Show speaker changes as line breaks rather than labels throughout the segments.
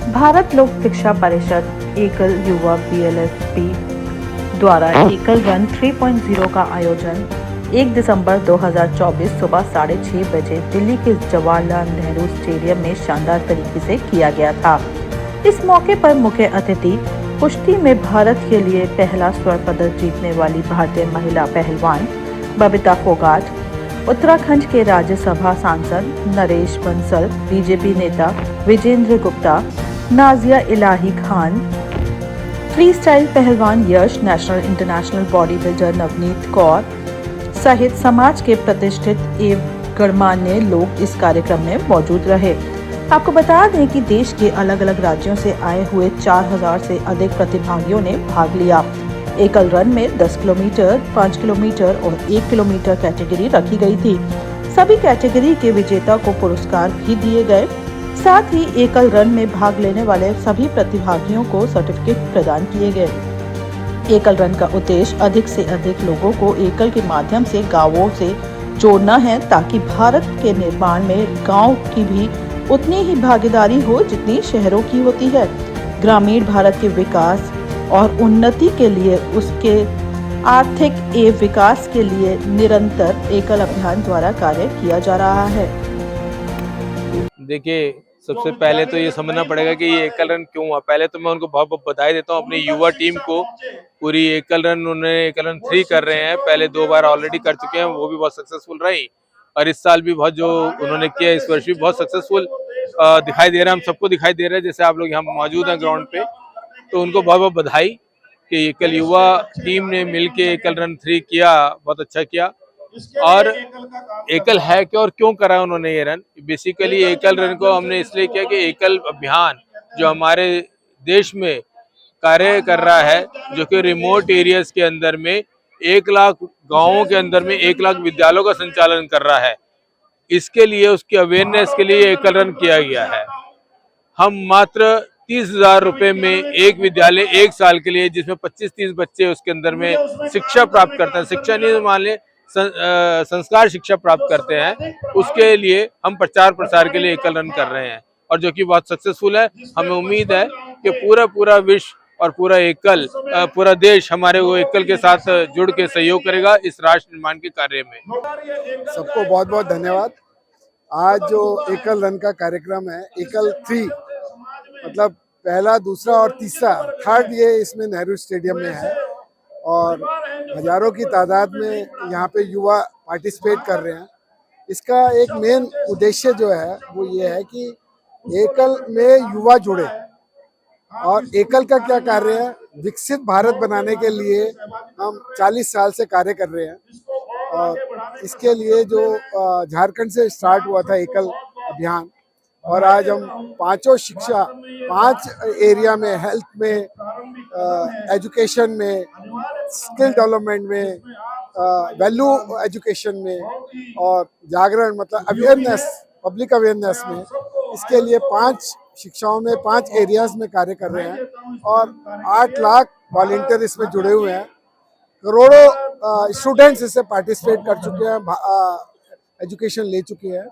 भारत लोक शिक्षा परिषद एकल युवा बीएलएसपी द्वारा एकल रन 3.0 का आयोजन 1 दिसंबर 2024 सुबह 6:30 बजे दिल्ली के जवाहरलाल नेहरू स्टेडियम में शानदार तरीके से किया गया था। इस मौके पर मुख्य अतिथि कुश्ती में भारत के लिए पहला स्वर्ण पदक जीतने वाली भारतीय महिला पहलवान बबीता फोगाट, उत्तराखंड के राज्यसभा सांसद नरेश बंसल, बीजेपी नेता विजेंद्र गुप्ता, नाजिया इलाही खान, फ्री स्टाइल पहलवान Yash, national international body builder Navneet Kaur सहित समाज के प्रतिष्ठित एवं गणमान्य लोग इस कार्यक्रम में मौजूद रहे। आपको बता दें कि देश के अलग अलग राज्यों से आए हुए 4000 से अधिक प्रतिभागियों ने भाग लिया। एकल रन में 10 किलोमीटर, 5 किलोमीटर और 1 किलोमीटर कैटेगरी रखी गई थी। सभी कैटेगरी के विजेता को पुरस्कार भी दिए गए। साथ ही एकल रन में भाग लेने वाले सभी प्रतिभागियों को सर्टिफिकेट प्रदान किए गए। एकल रन का उद्देश्य अधिक से अधिक लोगों को एकल के माध्यम से गांवों से जोड़ना है, ताकि भारत के निर्माण में गांव की भी उतनी ही भागीदारी हो जितनी शहरों की होती है। ग्रामीण भारत के विकास और उन्नति के लिए उसके आर्थिक एवं विकास के लिए निरंतर एकल अभियान द्वारा कार्य किया जा रहा है।
देखिए, सबसे पहले तो ये समझना पड़ेगा कि ये एकल रन क्यों हुआ। पहले तो मैं उनको बहुत बहुत बधाई देता हूँ, अपनी युवा टीम को। पूरी एकल रन उन्होंने एकल रन 3 कर रहे हैं, पहले 2 बार ऑलरेडी कर चुके हैं, वो भी बहुत सक्सेसफुल रही। और इस साल भी बहुत जो उन्होंने किया, इस वर्ष भी बहुत सक्सेसफुल दिखाई दे रहा है। हम सबको दिखाई दे रहा है, जैसे आप लोग यहाँ मौजूद हैं ग्राउंड पे, तो उनको बहुत बहुत बधाई कि एकल युवा टीम ने मिलके एकल रन 3 किया, बहुत अच्छा किया। और एकल है क्या और क्यों करा उन्होंने ये रन? बेसिकली एकल रन को हमने इसलिए किया कि एकल अभियान जो हमारे देश में कार्य कर रहा है, जो कि रिमोट एरियाज के अंदर में 1 लाख गांवों के अंदर में 1 लाख विद्यालयों का संचालन कर रहा है। इसके लिए, उसकी अवेयरनेस के लिए एकल रन किया गया है। हम मात्र 30,000 रुपए में एक विद्यालय 1 साल के लिए, जिसमें 25-30 बच्चे उसके अंदर में शिक्षा प्राप्त करते हैं, शिक्षा नहीं मान ले संस्कार शिक्षा प्राप्त करते हैं, उसके लिए हम प्रचार प्रसार के लिए एकल रन कर रहे हैं, और जो कि बहुत सक्सेसफुल है। हमें उम्मीद है कि पूरा विश्व और पूरा देश हमारे वो एकल के साथ जुड़ के सहयोग करेगा इस राष्ट्र निर्माण के कार्य में।
सबको बहुत बहुत धन्यवाद। आज जो एकल रन का कार्यक्रम है, एकल 3 मतलब पहला, दूसरा और तीसरा, थर्ड ये इसमें नेहरू स्टेडियम में है और हजारों की तादाद में यहाँ पे युवा पार्टिसिपेट कर रहे हैं। इसका एक मेन उद्देश्य जो है वो ये है कि एकल में युवा जुड़े। और एकल का क्या कार्य है? विकसित भारत बनाने के लिए हम 40 साल से कार्य कर रहे हैं। और इसके लिए जो झारखंड से स्टार्ट हुआ था एकल अभियान, और आज हम 5 एरिया में, हेल्थ में, एजुकेशन में, स्किल डेवलपमेंट में, वैल्यू एजुकेशन में और जागरण मतलब अवेयरनेस, पब्लिक अवेयरनेस में, इसके लिए 5 शिक्षाओं में 5 एरियाज में कार्य कर रहे हैं। और 8 लाख वॉलंटियर इसमें जुड़े हुए हैं। करोड़ों स्टूडेंट्स इससे पार्टिसिपेट कर चुके हैं, एजुकेशन ले चुके हैं।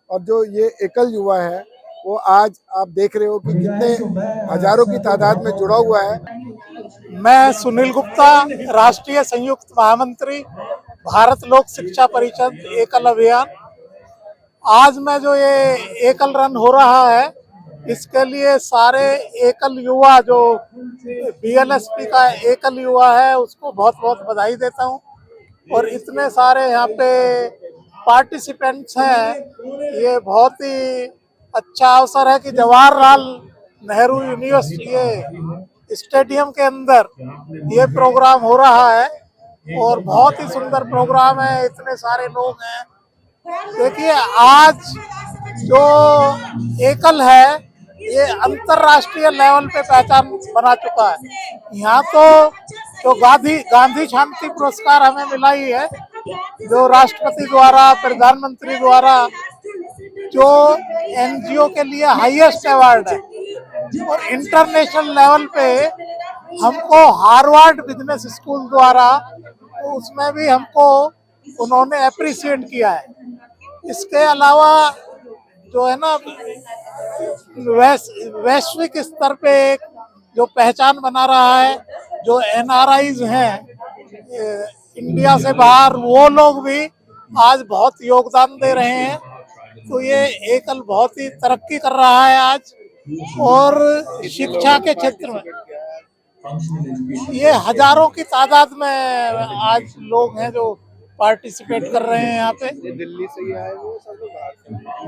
और जो ये एकल युवा है वो आज आप देख रहे हो कि कितने हजारों की तादाद में जुड़ा हुआ है।
मैं सुनील गुप्ता, राष्ट्रीय संयुक्त महामंत्री, भारत लोक शिक्षा परिषद एकल अभियान। आज में जो ये एकल रन हो रहा है, इसके लिए सारे एकल युवा, जो बीएलएसपी का एकल युवा है, उसको बहुत बहुत बधाई देता हूँ। और इतने सारे यहाँ पे पार्टिसिपेंट्स हैं, ये बहुत ही अच्छा अवसर है कि जवाहरलाल नेहरू यूनिवर्सिटी स्टेडियम के अंदर ये प्रोग्राम हो रहा है और बहुत ही सुंदर प्रोग्राम है। इतने सारे लोग हैं। देखिए, आज जो एकल है ये अंतरराष्ट्रीय लेवल पे पहचान बना चुका है। यहाँ तो जो गांधी शांति पुरस्कार हमें मिला ही है, जो राष्ट्रपति द्वारा, प्रधानमंत्री द्वारा, जो एनजीओ के लिए हाईएस्ट अवार्ड है। और इंटरनेशनल लेवल पे हमको हार्वर्ड बिजनेस स्कूल द्वारा, उसमें भी हमको उन्होंने अप्रिशिएट किया है। इसके अलावा जो है ना वैश्विक स्तर पे एक जो पहचान बना रहा है, जो एनआरआईज हैं इंडिया से बाहर, वो लोग भी आज बहुत योगदान दे रहे हैं। तो ये एकल बहुत ही तरक्की कर रहा है आज, और शिक्षा के क्षेत्र में ये हजारों की तादाद में आज लोग हैं जो पार्टिसिपेट कर रहे हैं यहाँ पे।
दिल्ली से ही आए वो सब लोग?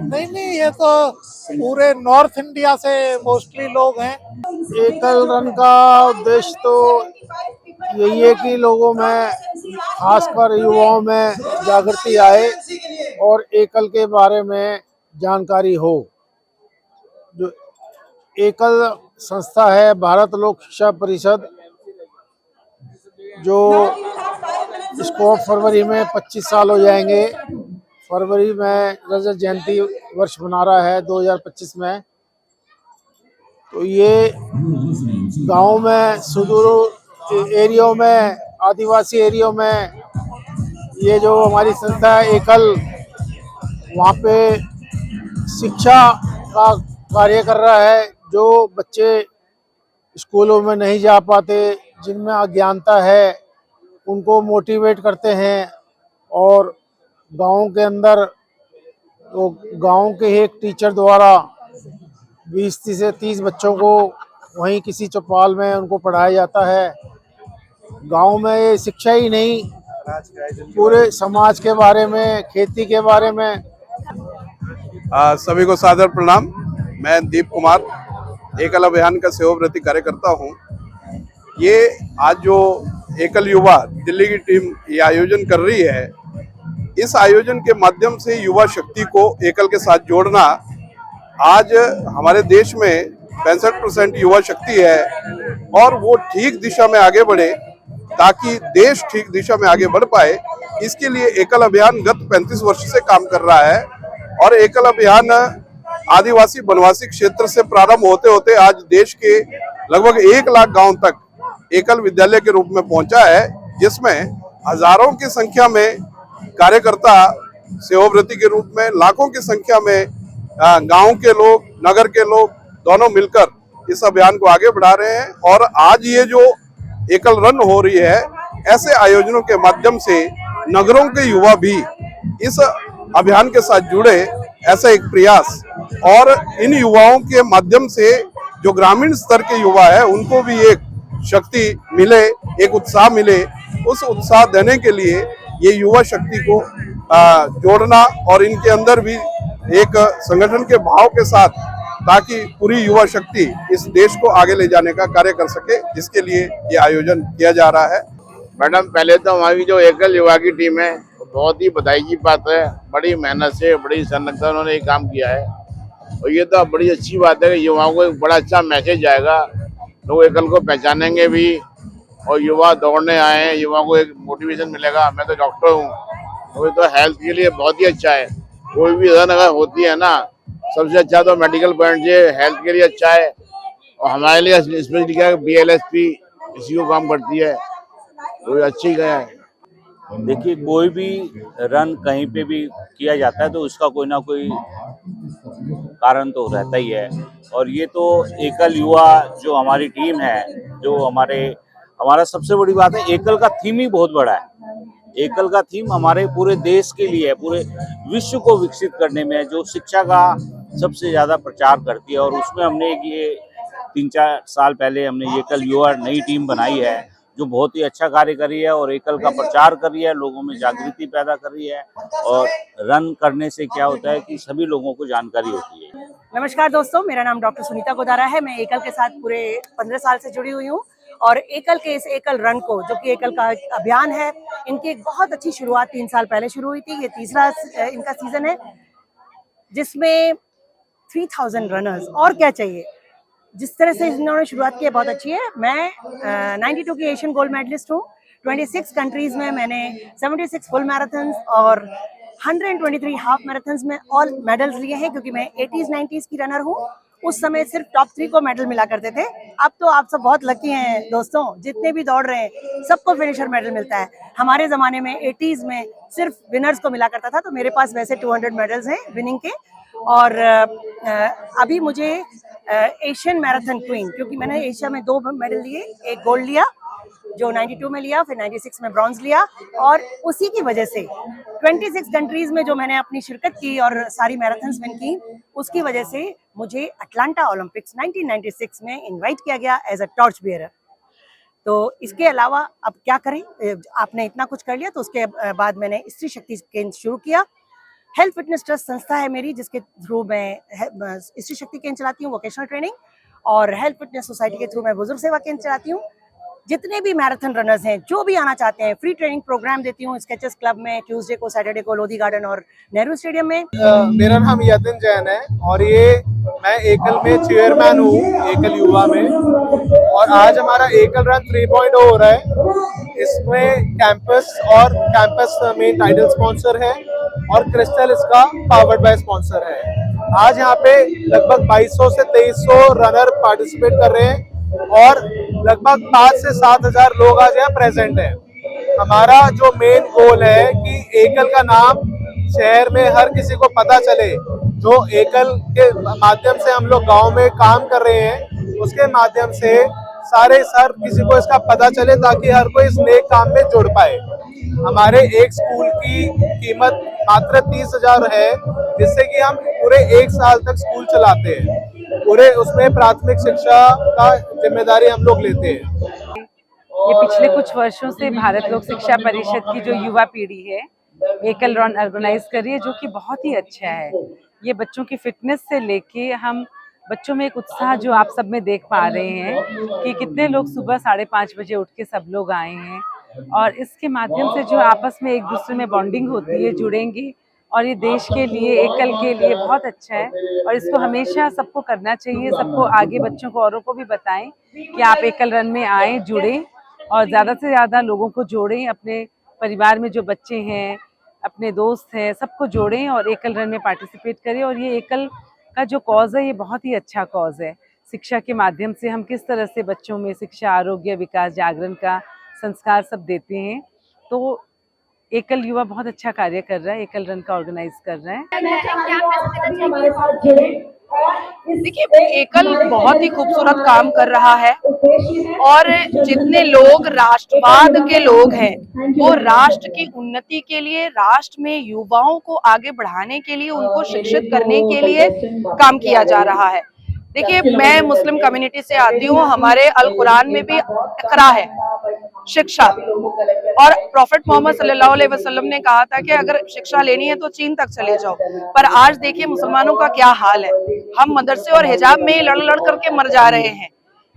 नहीं, ये तो पूरे नॉर्थ इंडिया से मोस्टली लोग हैं।
एकल रन का उद्देश्य तो यही है कि लोगों में, खासकर युवाओं में जागृति आए और एकल के बारे में जानकारी हो। जो एकल संस्था है भारत लोक शिक्षा परिषद, जो इसको फरवरी में 25 साल हो जाएंगे। फरवरी में रजत जयंती वर्ष मना रहा है 2025 में। तो ये गांव में, सुदूर एरियो में, आदिवासी एरियो में ये जो हमारी संस्था है एकल, वहाँ पे शिक्षा का कार्य कर रहा है। जो बच्चे स्कूलों में नहीं जा पाते, जिनमें अज्ञानता है, उनको मोटिवेट करते हैं। और गांव के अंदर तो गांव के एक टीचर द्वारा 20 से 30 बच्चों को वहीं किसी चौपाल में उनको पढ़ाया जाता है। गांव में ये शिक्षा ही नहीं, पूरे समाज के बारे में, खेती के बारे में।
सभी को सादर प्रणाम। मैं दीप कुमार, एकल अभियान का सेवाव्रती कार्यकर्ता हूँ। ये आज जो एकल युवा दिल्ली की टीम ये आयोजन कर रही है, इस आयोजन के माध्यम से युवा शक्ति को एकल के साथ जोड़ना। आज हमारे देश में 65% युवा शक्ति है और वो ठीक दिशा में आगे बढ़े, ताकि देश ठीक दिशा में आगे बढ़ पाए। इसके लिए एकल अभियान गत 35 वर्ष से काम कर रहा है। और एकल अभियान आदिवासी वनवासी क्षेत्र से प्रारंभ होते होते आज देश के लगभग 1 लाख गांव तक एकल विद्यालय के रूप में पहुंचा है, जिसमें हजारों की संख्या में कार्यकर्ता सेवाव्रती के रूप में, लाखों की संख्या में गांव के लोग, नगर के लोग दोनों मिलकर इस अभियान को आगे बढ़ा रहे हैं। और आज ये जो एकल रन हो रही है, ऐसे आयोजनों के माध्यम से नगरों के युवा भी इस अभियान के साथ जुड़े, ऐसा एक प्रयास। और इन युवाओं के माध्यम से जो ग्रामीण स्तर के युवा है, उनको भी एक शक्ति मिले, एक उत्साह मिले। उस उत्साह देने के लिए ये युवा शक्ति को जोड़ना और इनके अंदर भी एक संगठन के भाव के साथ, ताकि पूरी युवा शक्ति इस देश को आगे ले जाने का कार्य कर सके, जिसके लिए ये आयोजन किया जा रहा है।
मैडम, पहले तो हमारी जो एकल युवा की टीम है, बहुत ही बधाई की बात है। बड़ी मेहनत से, बड़ी संलग्नता उन्होंने ये काम किया है, और ये तो बड़ी अच्छी बात है कि युवाओं को एक बड़ा अच्छा मैसेज जाएगा। लोग एकल को पहचानेंगे भी और युवा दौड़ने आए हैं, युवाओं को एक मोटिवेशन मिलेगा। मैं तो डॉक्टर हूँ, तो ये तो हेल्थ के लिए बहुत ही अच्छा है। कोई भी अगर होती है ना, सबसे अच्छा तो मेडिकल पॉइंट से हेल्थ के लिए अच्छा है। और हमारे लिए स्पेशली क्या है, BLSP इसी को काम करती है, तो अच्छी है।
देखिए, कोई भी रन कहीं पे भी किया जाता है तो उसका कोई ना कोई कारण तो रहता ही है। और ये तो एकल युवा जो हमारी टीम है, जो हमारा सबसे बड़ी बात है, एकल का थीम ही बहुत बड़ा है। एकल का थीम हमारे पूरे देश के लिए है, पूरे विश्व को विकसित करने में, जो शिक्षा का सबसे ज्यादा प्रचार करती है। और उसमें हमने ये 3-4 साल पहले हमने एकल युवा नई टीम बनाई है, जो बहुत ही अच्छा कार्य कर रही है और एकल का प्रचार कर रही है, लोगों में जागृति पैदा कर रही है। और रन करने से क्या होता है कि सभी लोगों को जानकारी होती है।
नमस्कार दोस्तों, मेरा नाम डॉक्टर सुनीता गोदारा है। मैं एकल के साथ पूरे 15 साल से जुड़ी हुई हूँ। और एकल के इस एकल रन को, जो कि एकल का अभियान है, इनकी एक बहुत अच्छी शुरुआत 3 साल पहले शुरू हुई थी। ये तीसरा इनका सीजन है, जिसमें 3000 रनर्स, और क्या चाहिए। जिस तरह से इन्होंने शुरुआत की है बहुत अच्छी है। मैं 92 की एशियन गोल्ड मेडलिस्ट हूँ। 26 कंट्रीज में मैंने 76 फुल मैराथन्स और 123 हाफ मैराथन्स में ऑल मेडल्स लिए हैं, क्योंकि मैं 80s 90s की रनर हूँ। उस समय सिर्फ टॉप 3 को मेडल मिला करते थे। अब तो आप सब बहुत लकी हैं दोस्तों, जितने भी दौड़ रहे हैं सबको फिनिशर मेडल मिलता है। हमारे ज़माने में 80s में सिर्फ विनर्स को मिला करता था, तो मेरे पास वैसे 200 मेडल्स हैं विनिंग के। और अभी मुझे एशियन मैराथन क्वीन, क्योंकि मैंने एशिया में 2 मेडल लिए, एक गोल्ड लिया जो 92 में लिया, फिर 96 में ब्रॉन्ज लिया, और उसी की वजह से 26 कंट्रीज में जो मैंने अपनी शिरकत की और सारी मैराथन्स विन की, उसकी वजह से मुझे अटलांटा ओलंपिक्स 1996 में इनवाइट किया गया एज अ टॉर्च बियरर। तो इसके अलावा अब क्या करें, आपने इतना कुछ कर लिया, तो उसके बाद मैंने स्त्री शक्ति केंद्र शुरू किया। हेल्थ फिटनेस ट्रस्ट संस्था है मेरी, जिसके थ्रू मैं स्त्री शक्ति केंद्र चलाती हूँ, वोकेशनल ट्रेनिंग, और हेल्थ फिटनेस सोसाइटी के थ्रू मैं बुजुर्ग सेवा केंद्र चलाती हूँ। जितने भी मैराथन रनर्स हैं, जो भी आना चाहते हैं, फ्री ट्रेनिंग प्रोग्राम देती हूँ स्केचेस क्लब में, ट्यूसडे को, सैटरडे को लोधी गार्डन और नेहरू स्टेडियम में।
मेरा नाम यतिन जैन है और मैं एकल में चेयरमैन हूँ, एकल युवा में। और आज हमारा एकल रन 3.0 हो रहा है। इसमें कैंपस मेन टाइटल स्पॉन्सर है और क्रिस्टल इसका पावर्ड बाय स्पॉन्सर है। आज यहाँ पे लगभग 2200 से 2300 रनर पार्टिसिपेट कर रहे हैं और लगभग 5 से 7 हजार लोग आज यहाँ प्रेजेंट हैं। हमारा जो मेन गोल है कि एकल का नाम शहर में हर किसी को पता चले। जो एकल के माध्यम से हम लोग गांव में काम कर रहे हैं, उसके माध्यम से हर किसी को इसका पता चले, ताकि हर कोई इस नेक काम में जुड़ पाए। हमारे एक स्कूल की कीमत मात्र 30,000 है, जिससे कि हम पूरे 1 साल तक स्कूल चलाते हैं। पूरे उसमें प्राथमिक शिक्षा का जिम्मेदारी हम लोग लेते हैं।
ये पिछले कुछ वर्षों से भारत लोक शिक्षा परिषद की जो युवा पीढ़ी है, एकल रन ऑर्गेनाइज कर रही है, जो कि बहुत ही अच्छा है। ये बच्चों की फिटनेस से लेके हम बच्चों में एक उत्साह जो आप सब में देख पा रहे हैं कि कितने लोग सुबह 5:30 बजे उठ के सब लोग आए हैं, और इसके माध्यम से जो आपस में एक दूसरे में बॉन्डिंग होती है, जुड़ेंगे, और ये देश के लिए, एकल के लिए बहुत अच्छा है। और इसको हमेशा सबको करना चाहिए, सबको आगे बच्चों को, औरों को भी बताएं कि आप एकल रन में आएँ, जुड़ें और ज़्यादा से ज़्यादा लोगों को जोड़ें। अपने परिवार में जो बच्चे हैं, अपने दोस्त हैं, सबको जोड़ें और एकल रन में पार्टिसिपेट करें। और ये एकल का जो कॉज है, ये बहुत ही अच्छा कॉज है। शिक्षा के माध्यम से हम किस तरह से बच्चों में शिक्षा, आरोग्य, विकास, जागरण का संस्कार सब देते हैं, तो एकल युवा बहुत अच्छा कार्य कर रहा है, एकल रन का ऑर्गेनाइज कर रहा है।
देखिए, एकल बहुत ही खूबसूरत काम कर रहा है, और जितने लोग राष्ट्रवाद के लोग हैं, वो राष्ट्र की उन्नति के लिए, राष्ट्र में युवाओं को आगे बढ़ाने के लिए, उनको शिक्षित करने के लिए काम किया जा रहा है। देखिए, मैं मुस्लिम कम्युनिटी से आती हूँ। हमारे अल कुरान में भी इकरा है, शिक्षा, और प्रॉफिट मोहम्मद सल्लल्लाहु अलैहि वसल्लम ने कहा था कि अगर शिक्षा लेनी है तो चीन तक चले जाओ। पर आज देखिए मुसलमानों का क्या हाल है। हम मदरसे और हिजाब में ही लड़ लड़ करके मर जा रहे हैं,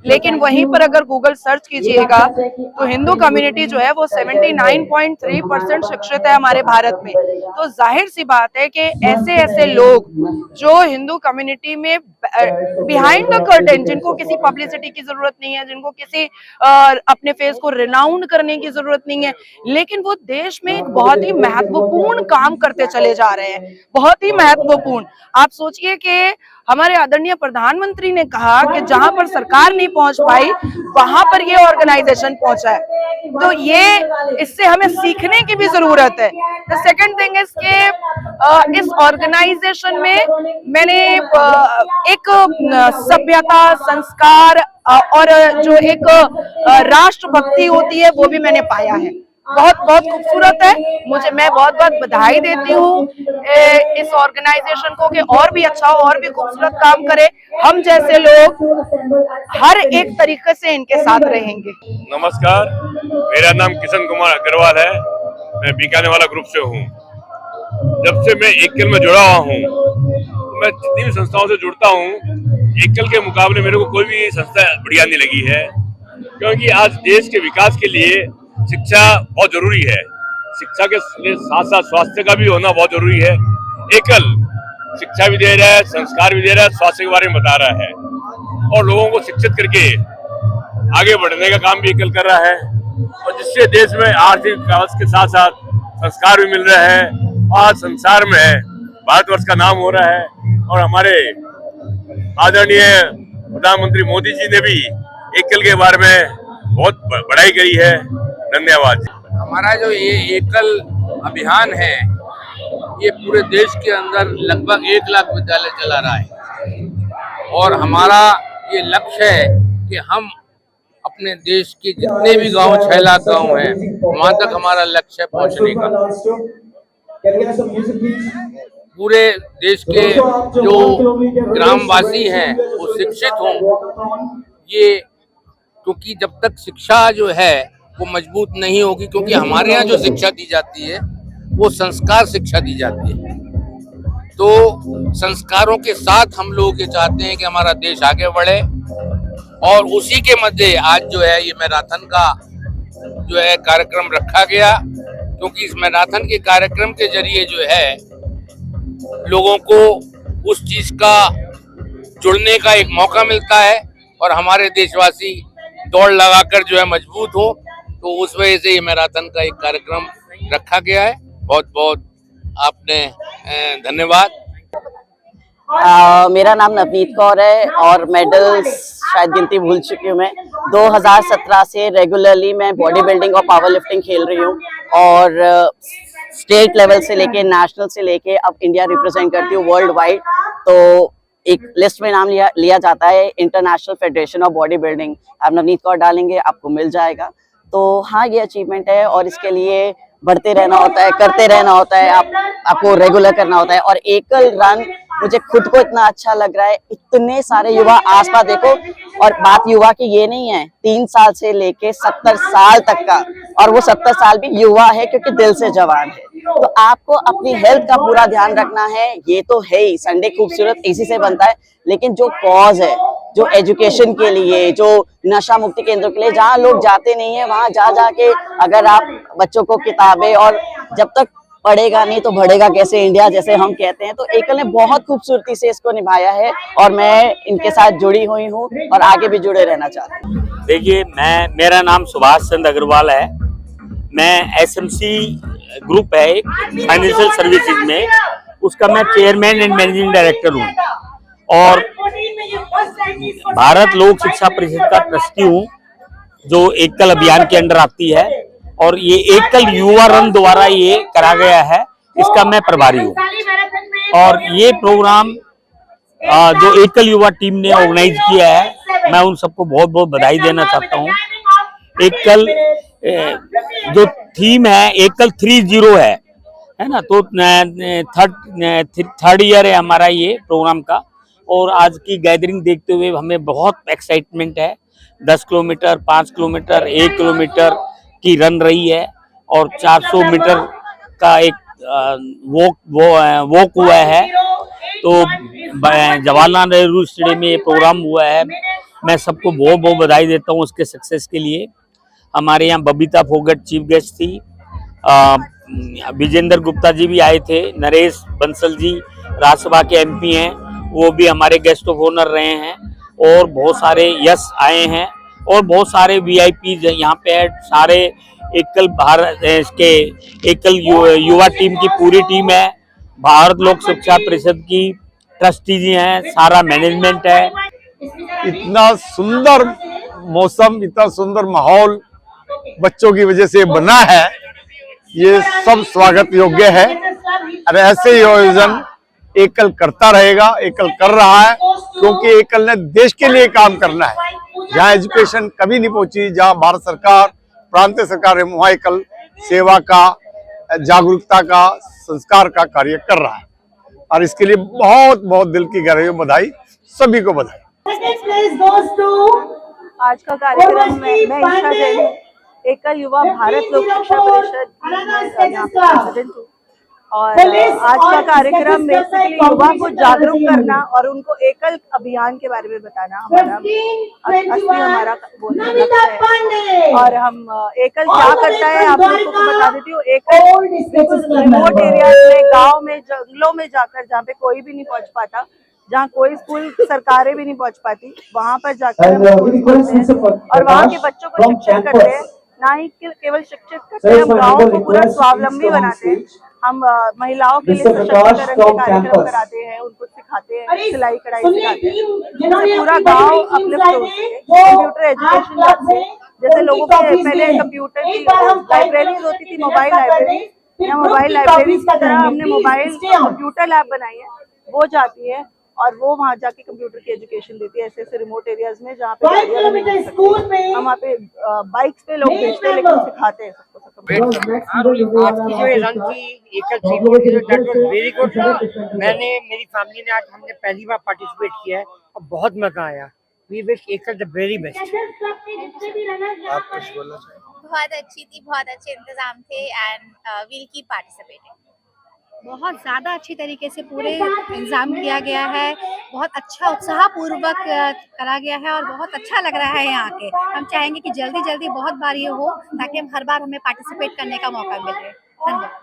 लेकिन वहीं पर अगर गूगल सर्च कीजिएगा तो हिंदू कम्युनिटी जो है वो 79.3% शिक्षित है हमारे भारत में। तो जाहिर सी बात है कि ऐसे ऐसे लोग जो हिंदू कम्युनिटी में बिहाइंड द कर्टेन, जिनको किसी पब्लिसिटी की जरूरत नहीं है, जिनको किसी अपने फेस को रिनाउंड करने की जरूरत नहीं है, लेकिन वो देश में एक बहुत ही महत्वपूर्ण काम करते चले जा रहे हैं, बहुत ही महत्वपूर्ण। आप सोचिए कि हमारे आदरणीय प्रधानमंत्री ने कहा कि जहां पर सरकार नहीं पहुंच पाई, वहां पर ये ऑर्गेनाइजेशन पहुंचा है। तो ये इससे हमें सीखने की भी जरूरत है। द सेकंड थिंग इज के इस ऑर्गेनाइजेशन में मैंने एक सभ्यता, संस्कार और जो एक राष्ट्रभक्ति होती है, वो भी मैंने पाया है। बहुत बहुत खूबसूरत है। मैं बहुत बहुत बधाई देती हूँ इस ऑर्गेनाइजेशन को कि और भी अच्छा हो, और भी खूबसूरत काम करे। हम जैसे लोग हर एक तरीके से इनके साथ रहेंगे।
नमस्कार, मेरा नाम किशन कुमार अग्रवाल है। मैं बीकानेर वाला ग्रुप से हूँ। जब से मैं एकल में जुड़ा हुआ हूँ, मैं जितनी भी संस्थाओं से जुड़ता हूँ, एकल के मुकाबले मेरे को कोई भी संस्था बढ़िया नहीं लगी है, क्योंकि आज देश के विकास के लिए शिक्षा बहुत जरूरी है। शिक्षा के साथ साथ स्वास्थ्य का भी होना बहुत जरूरी है। एकल शिक्षा भी दे रहा है, संस्कार भी दे रहा है, स्वास्थ्य के बारे में बता रहा है, और लोगों को शिक्षित करके आगे बढ़ने का काम भी एकल कर रहा है, और जिससे देश में आर्थिक विकास के साथ साथ संस्कार भी मिल रहा है, और संसार में भारतवर्ष का नाम हो रहा है। और हमारे आदरणीय प्रधानमंत्री मोदी जी ने भी एकल के बारे में बहुत बड़ाई करी है। धन्यवाद।
हमारा जो ये एकल अभियान है, ये पूरे देश के अंदर लगभग 1 लाख विद्यालय चला रहा है और हमारा ये लक्ष्य है कि हम अपने देश के जितने भी गांव 6 लाख गांव हैं वहां तक हमारा लक्ष्य है पहुंचने का। पूरे देश के जो ग्रामवासी हैं वो शिक्षित हों, ये क्योंकि जब तक शिक्षा जो है वो मजबूत नहीं होगी, क्योंकि हमारे यहाँ जो शिक्षा दी जाती है वो संस्कार शिक्षा दी जाती है, तो संस्कारों के साथ हम लोग ये चाहते हैं कि हमारा देश आगे बढ़े और उसी के मध्य आज जो है ये मैराथन का जो है कार्यक्रम रखा गया, क्योंकि इस मैराथन के कार्यक्रम के जरिए जो है लोगों को उस चीज का जुड़ने का एक मौका मिलता है और हमारे देशवासी दौड़ लगाकर जो है मजबूत हो, तो उस वजह से ये मैराथन का एक कार्यक्रम रखा गया है। बहुत बहुत आपने धन्यवाद।
मेरा नाम नवनीत कौर है और मेडल्स शायद गिनती भूल चुकी हूँ मैं। 2017 से रेगुलरली मैं बॉडी बिल्डिंग और पावर लिफ्टिंग खेल रही हूँ और स्टेट लेवल से लेके नेशनल से लेके अब इंडिया रिप्रेजेंट करती हूँ वर्ल्ड वाइड। तो एक लिस्ट में नाम लिया जाता है international federation of body building. आप नवनीत कौर डालेंगे आपको मिल जाएगा। तो हाँ, ये अचीवमेंट है और इसके लिए बढ़ते रहना होता है, करते रहना होता है, आपको रेगुलर करना होता है। और एकल रन मुझे खुद को इतना अच्छा लग रहा है, इतने सारे युवा आसपास देखो, और बात युवा की ये नहीं है 3 साल से लेके 70 साल तक का, और वो 70 साल भी युवा है क्योंकि दिल से जवान है। तो आपको अपनी हेल्थ का पूरा ध्यान रखना है, ये तो है ही, संडे खूबसूरत इसी से बनता है, लेकिन जो कॉज है, जो एजुकेशन के लिए, जो नशा मुक्ति केंद्र के लिए जहाँ लोग जाते नहीं है, वहाँ जा जाके अगर आप बच्चों को किताबें, और जब तक पढ़ेगा नहीं तो बढ़ेगा कैसे इंडिया, जैसे हम कहते हैं। तो एकल ने बहुत खूबसूरती से इसको निभाया है और मैं इनके साथ जुड़ी हुई हूँ और आगे भी जुड़े रहना चाहती हूँ।
देखिए, मेरा नाम सुभाष चंद्र अग्रवाल है। मैं SMC ग्रुप है एक फाइनेंशियल सर्विसेज में, उसका मैं चेयरमैन एंड मैनेजिंग डायरेक्टर हूँ और भारत लोक शिक्षा परिषद का ट्रस्टी हूँ जो एकल अभियान के अंडर आती है। और ये एकल युवा रन द्वारा ये करा गया है, इसका मैं प्रभारी हूँ। और ये प्रोग्राम जो एकल युवा टीम ने ऑर्गेनाइज किया है, मैं उन सबको बहुत बहुत बधाई देना चाहता हूँ। एकल जो थीम है एकल 30 है ना, तो थर्ड ईयर है हमारा ये प्रोग्राम का। और आज की गैदरिंग देखते हुए हमें बहुत एक्साइटमेंट है। 10 किलोमीटर, 5 किलोमीटर, 1 किलोमीटर की रन रही है और 400 मीटर का एक वॉक हुआ है। तो जवाहरलाल नेहरू स्टेडियम में ये प्रोग्राम हुआ है। मैं सबको बहुत बहुत बधाई देता हूँ उसके सक्सेस के लिए। हमारे यहाँ बबीता फोगट चीफ गेस्ट थी, विजेंद्र गुप्ता जी भी आए थे, नरेश बंसल जी राज्यसभा के MP हैं, वो भी हमारे गेस्ट ऑफ ऑनर रहे हैं, और बहुत सारे यश आए हैं और बहुत सारे VIP यहाँ पे है। सारे एकल भारत के एकल युवा टीम की पूरी टीम है, भारत लोक शिक्षा परिषद की ट्रस्टी जी हैं, सारा मैनेजमेंट है।
इतना सुंदर मौसम, इतना सुंदर माहौल बच्चों की वजह से बना है, ये सब स्वागत योग्य है। और ऐसे ही आयोजन एकल करता रहेगा, एकल कर रहा है, क्योंकि एकल ने देश के लिए काम करना है। जहाँ एजुकेशन कभी नहीं पहुंची, जहाँ भारत सरकार, प्रांतीय सरकार है, वहाँ एकल सेवा का, जागरूकता का, संस्कार का कार्य कर रहा है। और इसके लिए बहुत बहुत दिल की गहराई में बधाई, सभी को बधाई।
आज का कार्यक्रम मैं ईशा जैन, एकल युवा भारत लोक शिक्षा परिषद प्रेसिडेंट हूँ। और आज का कार्यक्रम बेसिकली युवा को जागरूक करना और उनको एकल अभियान के बारे में बताना हमारा है। और हम एकल क्या करता है आप लोगों को बता देती हूँ। एकल रिमोट एरियाज में, गांव में, जंगलों में जाकर, जहाँ पे कोई भी नहीं पहुँच पाता, जहाँ कोई स्कूल सरकारें भी नहीं पहुँच पाती, वहाँ पर जाकर हम स्कूल खोलते हैं और वहाँ के बच्चों को शिक्षित करते हैं। ना ही केवल शिक्षित करते हैं, हम गाँव को पूरा स्वावलंबी बनाते हैं। हम महिलाओं के लिए सशक्तिकरण के कार्यक्रम कराते हैं, उनको सिखाते हैं, सिलाई कढ़ाई सिखाते हैं, पूरा गांव अपलिफ्ट होते हैं। कंप्यूटर एजुकेशन जाते हैं, जैसे लोगों के पहले कंप्यूटर की लाइब्रेरीज होती थी, मोबाइल लाइब्रेरी, यहाँ मोबाइल लाइब्रेरी की तरह हमने मोबाइल कंप्यूटर लैब बनाई है, वो जाती है और वो वहाँ जाके कंप्यूटर की एजुकेशन देती है ऐसे ऐसे रिमोट एरियाज में जहाँ पे गाड़ियाँ भी नहीं सकती। हम वहाँ पे बाइक्स पे लोग भेजते हैं लेकिन सिखाते हैं सबको
आपकी जो ये रन थी एकल थी दैट वाज वेरी गुड। मैंने मेरी फैमिली ने आज हमने पहली बार पार्टिसिपेट किया है और बहुत मजा आया। वी विश एकल द वेरी बेस्ट।
आप कुछ बोलना चाहिए?
बहुत अच्छी थी, बहुत अच्छे इंतजाम थे एंड विल कीप पार्टिसिपेटिंग। बहुत ज़्यादा अच्छी तरीके से पूरे इंतजाम किया गया है, बहुत अच्छा उत्साहपूर्वक करा गया है और बहुत अच्छा लग रहा है यहाँ के। हम चाहेंगे कि जल्दी जल्दी बहुत बार ये हो ताकि हम हर बार हमें पार्टिसिपेट करने का मौका मिले। धन्यवाद।